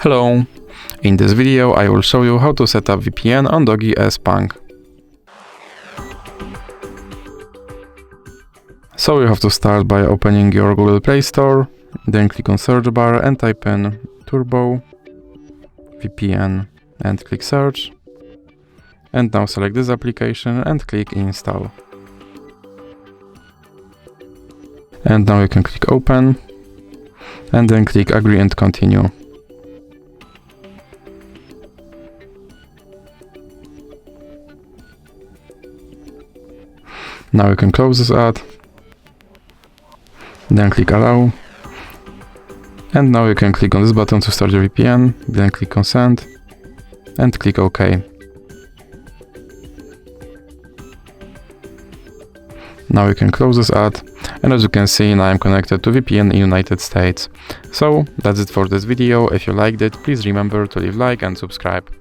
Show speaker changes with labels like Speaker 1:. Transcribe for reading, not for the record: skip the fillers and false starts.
Speaker 1: Hello! In this video I will show you how to set up VPN on Doogee S Punk. So you have to start by opening your Google Play Store, then click on search bar and type in Turbo VPN and click search. And now select this application and click install. And now you can click open and then click agree and continue. Now you can close this ad, then click allow, and now you can click on this button to start your VPN, then click consent, and click OK. Now you can close this ad, and as you can see, now I'm connected to VPN in United States. So that's it for this video. If you liked it, please remember to leave a like and subscribe.